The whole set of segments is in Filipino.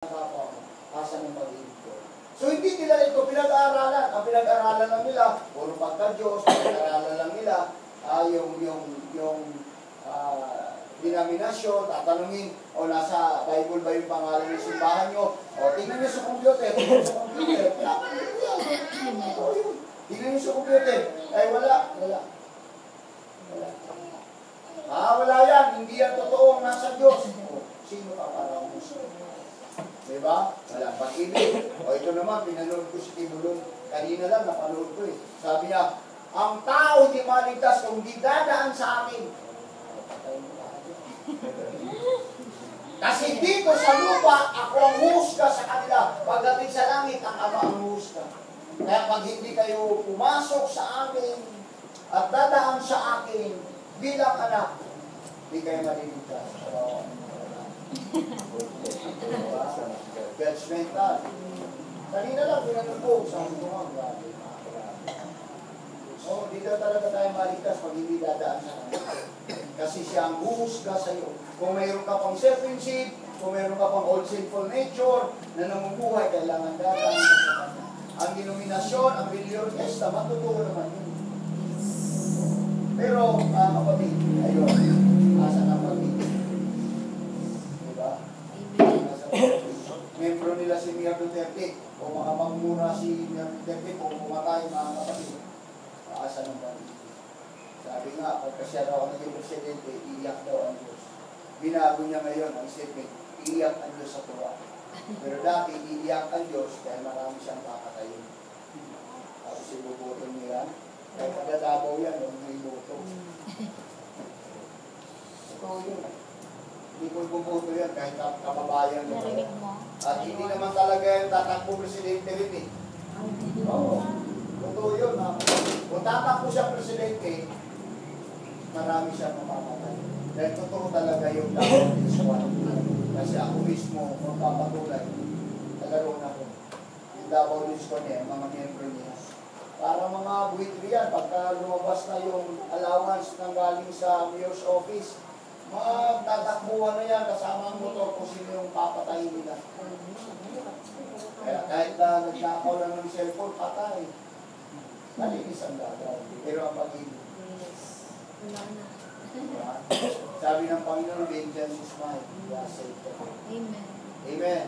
asa ng pag-ibig ko. So hindi nila ito pinag-aaralan. Ang pinag-aaralan lang nila, puro pagka-Diyos, pinag-aaralan lang nila, yung denominasyon, tatanungin, o nasa Bible ba yung pangalan ng simbahan nyo? O tingnan nyo sa computer, tingnan nyo sa computer. Tingnan nyo sa computer. Ay wala. Wala yan. Hindi yan totoo ang nasa Diyos. O, sino ka para umuso? Diba? Wala. Pag-ibig. O ito naman, pinanood ko si Timulong. Kanina lang, napanood ko eh. Sabi niya, ang tao hindi maligtas kung di dadaan sa akin. Kasi dito sa lupa, ako ang husga sa kanila. Pagdating sa langit, ang Ama ang husga. Kaya pag hindi kayo pumasok sa akin at dadaan sa akin bilang anak, hindi kayo maliligtas. Judgmental. Kanina lang, pinanood ko sa hanggang grabe. Hindi daw talaga tayo maligtas pag hindi dadaan sa kanila. Kasi siya ang huhusga sa iyo. Kung mayroon ka pang self-inceit, kung mayroon ka pang old sinful nature na namumuhay, kailangan dadaan sa kanya. Ang denominasyon, ang religion, matutuwa naman yun. Pero, kapatid, ayun, asa na pag-ibig. Diba? Membro nila si Mia Duterte, o makapangmura si Mia Duterte, kung pumatay, mga kapatid, asa ng pag-ibig. Sabi nga, pagka siya daw ang naging presidente, iiyak daw ang Diyos. Binago niya ngayon ang statement, iiyak ang Diyos sa tuwa. Pero dati, iiyak ang Diyos dahil marami siyang kakatayin. Tapos ibubutin niya, kaya pagdadabaw yan, yung may buto. Ito yun. Hindi ko ibubuto yan kahit kababayan. At hindi naman talaga yung tatakbo presidente rin eh. Oo. Totoo yun. Kung tatakbo siya presidente, marami siyang mapapatay. Dahil totoo talaga yung dapat ng squad. Kasi ako mismo, magpapatuloy, nagkaroon ako. Yung Davao News ko niya, mga miyembro niya. Para mga buwitri yan, pagka lumabas na yung allowance ng galing sa mayor's office, magtatakbuhan na yan kasama ang motor kung sino yung papatayin nila. Kaya kahit na nagnakaw lang ng cellphone, patay. Malinis ang gagawin. Pero ang pag-ibig. Sabi ng Panginoon, vengeance is mine. Amen.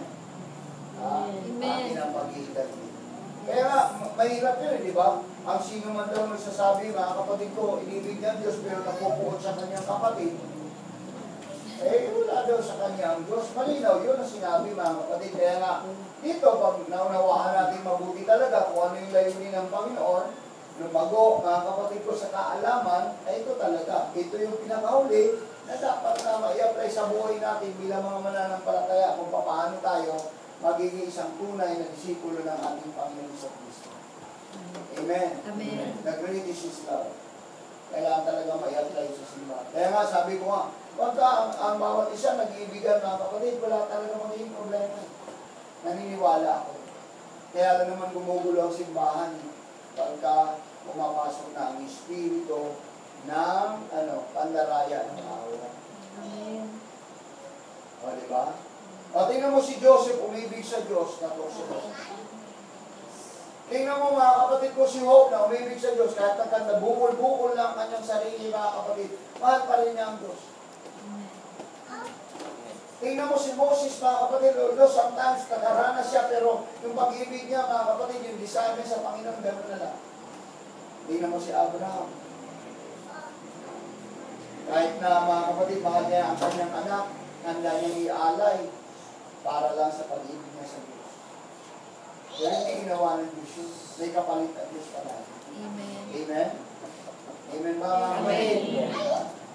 Amen. Amen ang pag-iigal. Kaya nga, mahirap yun, di ba? Ang sino man daw nagsasabi, mga kapatid ko, inibig niya Diyos, pero napupuot sa kanyang kapatid, wala daw sa kanya ang Diyos. Malinaw yun ang sinabi, mga kapatid. Kaya nga, dito, pag naunawaan natin mabuti talaga kung ano yung layunin ng Panginoon, lumago, mga kapatid ko, sa kaalaman, ay ito talaga. Ito yung pinakahuli na dapat na ma-i-apply sa buhay natin bilang mga mananampalataya kung paano tayo magiging isang tunay na disipulo ng ating Panginoon sa Kristo. Amen. Amen. The greatest is love. Kailangan talaga ma-i-apply sa simbahan. Kaya nga, sabi ko nga, pagka ang bawat isa nag-iibigan, mga kapatid, wala talaga magiging problema. Naniniwala ako. Kaya lang naman gumugulo ang simbahan pagka pumapasok na ang espiritu ng pandaraya ng awa. Amen. O, diba? O, tingnan mo si Joseph, umibig sa Diyos, tingnan mo mga kapatid ko si Hope na umibig sa Diyos, kahit nagkanda, bukol-bukol lang kanyang sarili, mga kapatid, mahal pa rin niya ang Diyos. Tingnan mo si Moses, mga kapatid, although sometimes nakaranas siya, pero yung pag-ibig niya, mga kapatid, yung design niya sa Panginoon, gano'n na lang. Tingnan mo si Abraham. Kahit na, mga kapatid, mahal niya ang kanyang anak, handa niya ialay para lang sa pag-ibig niya sa Diyos. Pero hindi ginawa ng Diyos yun. May kapalit at Diyos palagi. Amen. Amen? Amen, mga kapatid.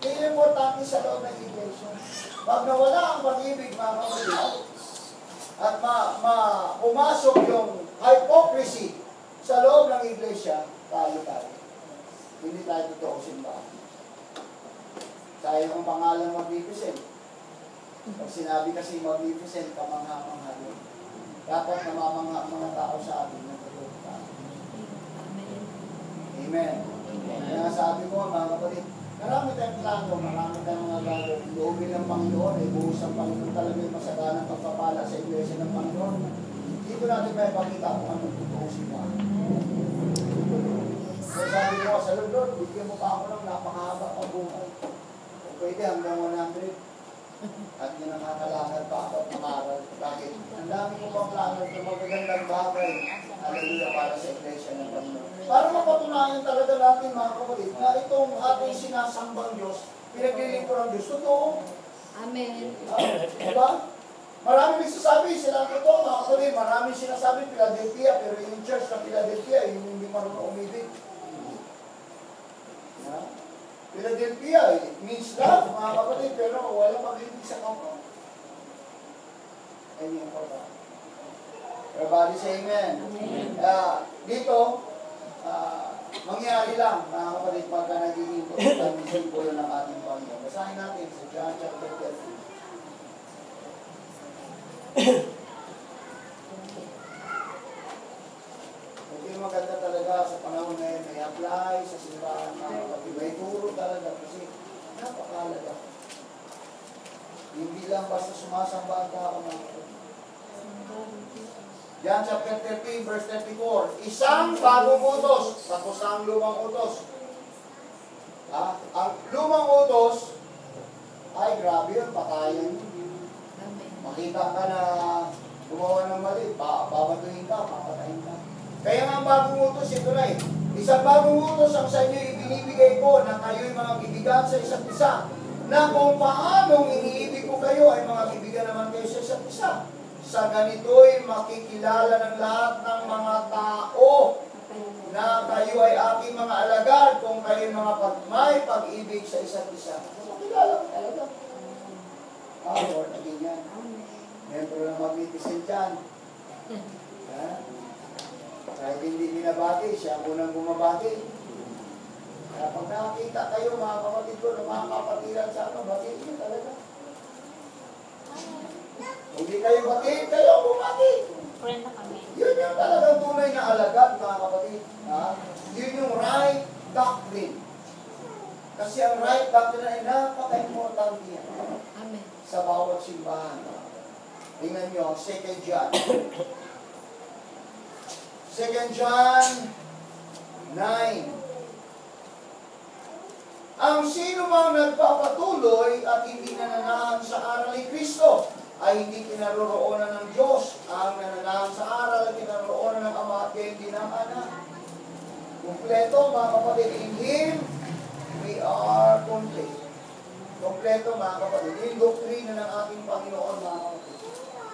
Kaya importante sa loob ng iglesia. Pag nawala ang pag-ibig, mga kapatid, at pumasok yung hypocrisy sa loob ng iglesia, tayo. Hindi tayo totoo simbahan. Sayang ang pangalan magnificent. Pag sinabi kasi magnificent, kamangha-mangha yun. Dapat namamangha ang mga tao sa atin ng totoo tayo. Amen. Kaya sabi ko, mga kapatid, Marami tayong plano, marami tayong mga gagawin. Loobin ng Panginoon, ay buhos ang Panginoon talaga yung masaganang pagpapala sa iglesia ng Panginoon. Dito natin may pakita kung anong totoo siya. So sabi ko sa Lord, bigyan mo pa ako ng napakahaba pang buhay. Kung pwede hanggang 100. At yung nakakalakad pa ako at mangaral. Bakit? Ang dami ko pang plano ng magagandang bagay. Hallelujah, para sa iglesia ng Panginoon. Para mapatunayan talaga natin mga kapatid na itong ating sinasambang Diyos, pinaglilingkod ng Diyos, totoo. Amen. Diba? Marami nagsasabi, sila totoo mga kapatid. Marami sinasabi Philadelphia, pero yung church ng Philadelphia, yung hindi marunong umibig. Philadelphia, it means love, mga kapatid, pero walang pag-ibig sa kapwa. Yan yung important. Everybody say amen. Dito, mangyari lang, mga kapatid, pagka nagiging total simbolo ng ating Panginoon. Basahin natin sa John chapter 13. Ito yung maganda talaga sa panahon ngayon, may apply sa simbahan, mga kapatid. May turo talaga kasi napakalaga. Hindi lang basta sumasamba ang tao, mga kapatid. John chapter 13, verse 34. Isang bagong utos, tapos ang lumang utos. Ang lumang utos, ay grabe yun, patayan. Makita ka na gumawa ng mali, babatuhin ka, papatayin ka. Kaya nga ang bagong utos, ito na eh. Isang bagong utos ang sa inyo ibinibigay ko na kayo'y mga bibigan sa isa't isa. Na kung paanong iniibig ko kayo ay mga bibigan naman kayo sa isa't isa. Sa ganito'y makikilala ng lahat ng mga tao na kayo ay aking mga alagad kung kayo mga may pag-ibig sa isa't isa. Makikilala ko talaga. Lord, naging yan. Membro ng Magnificent dyan. Kahit hindi binabati, siya ang unang bumabati. Kaya pag nakakita kayo, mga kapatid ko, na mga kapatiran sa ano, batiin nyo talaga. Hindi kayo batiin, kayo bumati. Yun yung talagang tunay na alagad, mga kapatid. Yun yung right doctrine. Kasi ang right doctrine ay napaka-importante yan. Amen. Sa bawat simbahan. Tingnan nyo, 2 John. 2 John 9. Ang sino mang nagpapatuloy at hindi nananahan sa aral ni Kristo ay hindi kinaroroonan ng Diyos. Ang nananahan sa aral ay kinaroroonan ng Ama at kaya hindi ng Anak. Kompleto, mga kapatid, in Him we are complete. Kompleto, mga kapatid. Yung doktrina ng ating Panginoon, mga kapatid.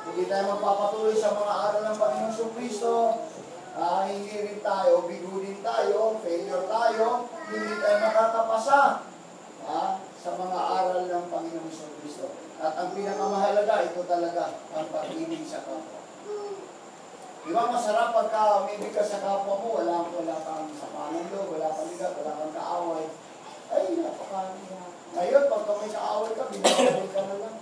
Hindi tayo magpapatuloy sa mga aral ng Panginoon Kristo. Hindi rin tayo, bigo din tayo, failure tayo, hindi tayo makakapasa sa mga aral ng Panginoon Kristo. At ang pinakamahalaga, ito talaga, ang pag-ibig sa kapwa. Di ba masarap pagka umibig ka sa kapwa mo, wala kang samanang loob, wala kang ligat, wala kang kaaway. Ay, ngayon, pagka may kaaway ka, binabalik ka na lang.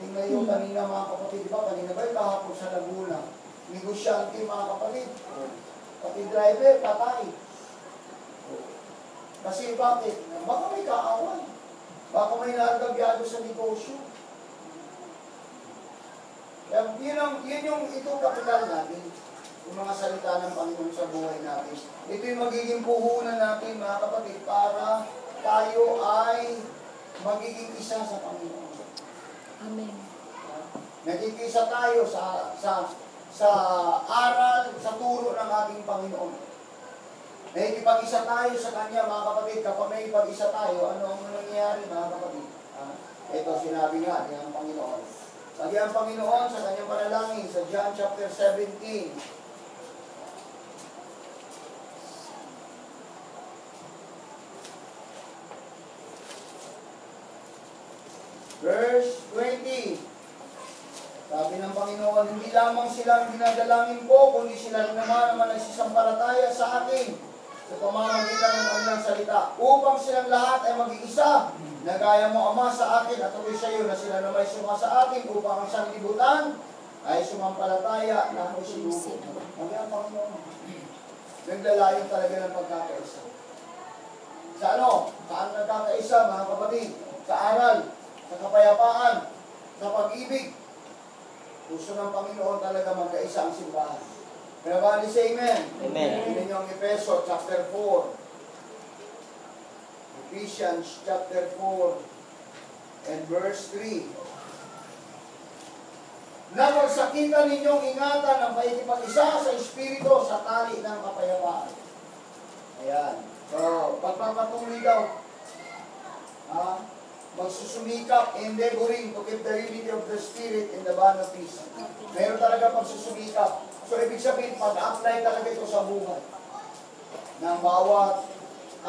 Yung ngayon, kanina mga kapatid, di ba? Kanina ba yung kahapon sa Laguna? Negosyante, mga kapatid. Pati driver, patay. Kasi bakit? Baka may kaaway. Baka may nagabyado sa negosyo. Yun yung itong kapital natin. Yung mga salita ng Panginoon sa buhay natin. Ito yung magiging puhunan natin, mga kapatid, para tayo ay magiging isa sa Panginoon. Amen. Nagkikisa tayo sa aral, sa turo ng ating Panginoon. Nakikipag-isa tayo sa Kanya, mga kapatid. Kapag nakikipag-isa tayo, ano ang nangyayari, mga kapatid? Ito, sinabi nga ng Panginoon. Pag ang Panginoon sa Kanyang panalangin, sa John chapter 17, verse 20. Sabi ng Panginoon, hindi lamang sila ang dinadalangin ko, kundi sila rin naman nagsisampalataya sa akin sa pamamagitan ng kanilang salita, upang silang lahat ay mag-iisa, na gaya mo, Ama, sa akin at ako'y sa iyo, na sila na may suma sa akin, upang ang sanlibutan ay sumampalataya na ako'y sinubo. Sabi ang Panginoon, naglalayo talaga ng pagkakaisa. Sa ano? Saan nagkakaisa, mga kapatid? Sa aral, sa kapayapaan, sa pag-ibig. Gusto ng Panginoon talaga magkaisa ang simbahan. Everybody say amen. Amen. Tingnan niyo ang Efeso chapter 4. Ephesians chapter 4 and verse 3. Na magsakitan ninyong ingatan ang pakikipag-isa sa Espiritu sa tali ng kapayapaan. Ayan. So, pagpapatuloy daw, magsusumikap, endeavoring to keep the unity of the Spirit in the bond of peace. Meron talaga pagsusumikap. So, ibig sabihin, pag-apply talaga ito sa buhay. Ng bawat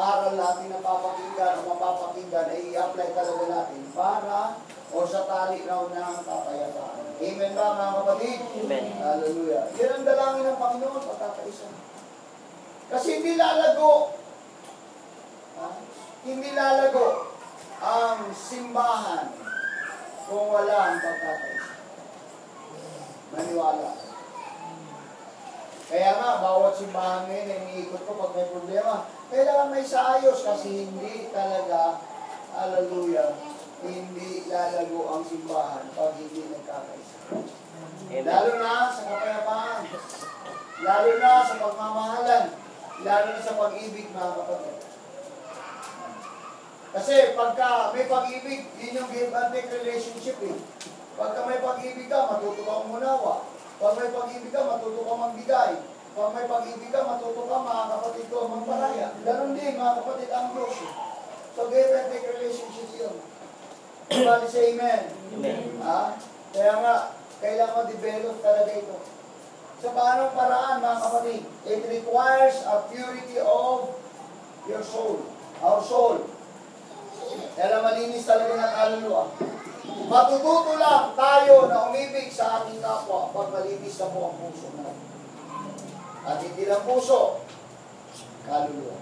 aral natin na papakinggan o mapapakinggan, ay i-apply talaga natin para o sa tali raw ng kapayapaan. Amen ba, mga kapatid? Amen. Hallelujah. Yan ang dalangin ng Panginoon, pagkakaisa. Kasi hindi lalago ang simbahan kung wala ang pagkakaisa. Maniwala. Kaya nga, bawat simbahan ngayon na iniikot ko pag may problema, kailangan may saayos kasi hindi talaga, hallelujah, hindi lalago ang simbahan pag hindi nagkakaisa. Lalo na sa kapayapaan, lalo na sa pagmamahalan, lalo na sa pag-ibig, mga kapatid. Kasi pagka may pag-ibig, yun yung give and take relationship eh. Pagka may pag-ibig ka, matuto ka umunawa. Pag may pag-ibig ka, matuto ka magbigay. Pag may pag-ibig ka, matuto ka, mga kapatid ko, magparaya. Ganon din, mga kapatid, ang Diyos. So, give and take relationship yun. Everybody say amen. Amen. Kaya nga, kailangan develop talaga ito. Sa paanong paraan, mga kapatid? It requires a purity of your soul. Our soul. Kaya malinis talaga ng kaluluwa. Matututo lang tayo na umibig sa ating kapwa pag malinis na po ang puso natin. At hindi lang puso, kaluluwa.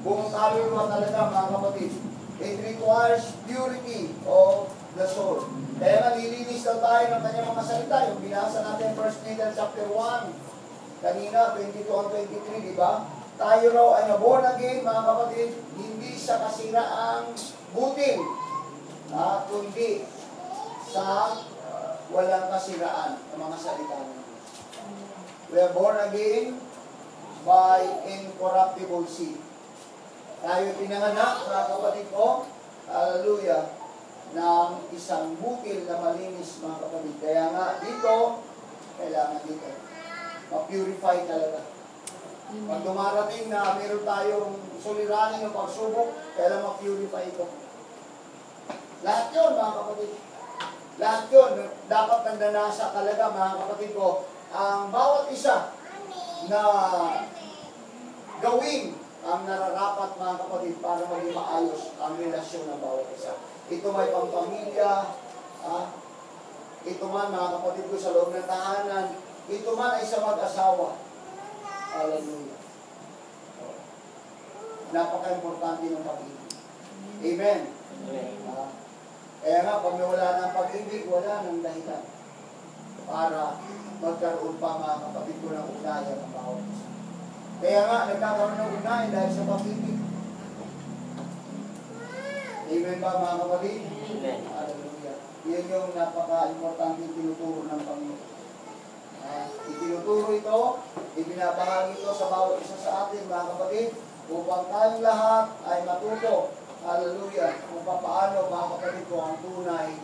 Buong kaluluwa talaga, mga kapatid. It requires purity of the soul. Kaya nalilinis daw tayo ng kanyang mga salita. Yung binasa natin 1 Peter chapter 1, kanina, 22 and 23, di ba? Tayo raw ay na-born again, mga kapatid, hindi sa kasiraang butil, kundi sa walang kasiraan ng mga salita ng Diyos. We are born again by incorruptible seed. Tayo pinanganak, mga kapatid ko, hallelujah, ng isang butil na malinis, mga kapatid. Kaya nga, dito, kailangan dito. Ma-purify talaga. Pag dumarating na meron tayong suliranin ng pagsubok, kailangan ma-purify ito. Lahat yun, mga kapatid. Lahat yun, dapat nandanasa talaga, mga kapatid ko, ang bawat isa na gawin ang nararapat, mga kapatid, para maging maayos ang relasyon ng bawat isa. Ito may pampamilya, ito man, mga kapatid ko, sa loob ng tahanan, ito man ay sa mag-asawa. Hallelujah. Napaka-importante ng pag-ibig. Amen. Kaya nga, pag wala ng pag-ibig, wala ng dahilan para magkaroon pa, mga kapatid ko, ng ugnayan ng bawat isa. Kaya nga, nagkakaroon ng ugnayan dahil sa pag-ibig. Amen ba, mga kapatid? Amen. Hallelujah. Yan yung napaka-importante tinuturo ng Panginoon. Itinuturo ito, ibinabahagi ito sa bawat isa sa atin, mga kapatid, upang tayong lahat ay matuto, hallelujah, kung paano, mga kapatid ko, ang tunay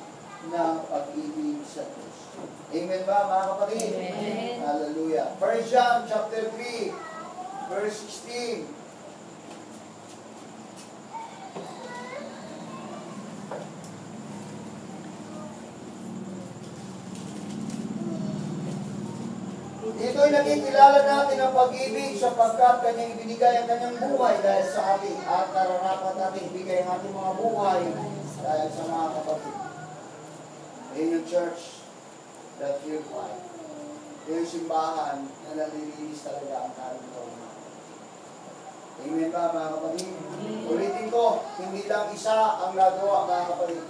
na pag-ibig sa Diyos. Amen ba, mga kapatid? Amen. Hallelujah. 1 John chapter 3, verse 16. Dito'y nakikilala natin ang pag-ibig sapagkat kanyang ibinigay ang kanyang buhay dahil sa atin at nararapat natin ibigay ang ating mga buhay dahil sa mga kapatid. In your church that you find, yung simbahan na nalilinis talaga ang kaluluwa. Amen ba, mga kapatid? Ulitin ko, hindi lang isa ang nagawa, mga kapatid.